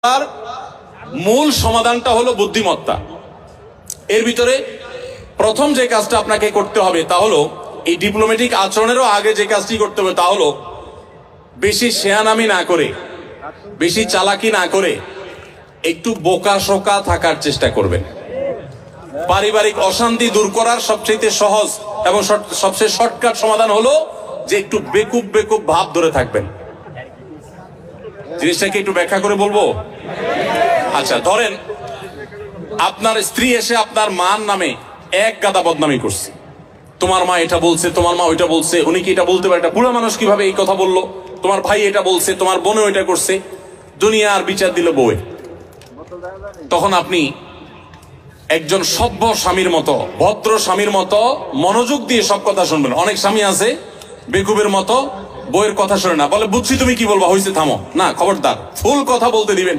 তার মূল সমাধানটা হলো বুদ্ধিমত্তা। এর ভিতরে প্রথম যে কাজটা আপনাকে করতে হবে তা হলো, এই ডিপ্লোম্যাটিক আচরণেরও আগে যে কাজটি করতে হবে তা হলো, বেশি শেয়ানামি না করে, বেশি চালাকি না করে একটু বোকা শোকা থাকার চেষ্টা করবেন। পারিবারিক অশান্তি দূর করার সবচেয়ে সহজ এবং সবচেয়ে শর্টকাট সমাধান হলো যে একটু বেকুব বেকুব ভাব ধরে থাকবেন। জিনিসটাকে একটু ব্যাখ্যা করে বলবো। আচ্ছা, ধরেন আপনার স্ত্রী এসে আপনার মার নামে এক গাদা বদনামি করছে। তোমার মা এটা বলছে, তোমার মা ওইটা বলছে, উনি কি এটা বলতে পারে? একটা বুড়া মানুষ কিভাবে এই কথা বললো? তোমার ভাই এটা বলছে, তোমার বোনও এটা করছে। দুনিয়ার বিচার দিল বউয়ে। তখন আপনি একজন সভ্য স্বামীর মতো, ভদ্র স্বামীর মতো মনোযোগ দিয়ে সব কথা শুনবেন। অনেক স্বামী আছে বেকুবের মতো বউয়ের কথা শোনে না, বলে বুঝছি তুমি কি বলবা, হয়েছে থামো। না, খবরদার, ফুল কথা বলতে দিবেন।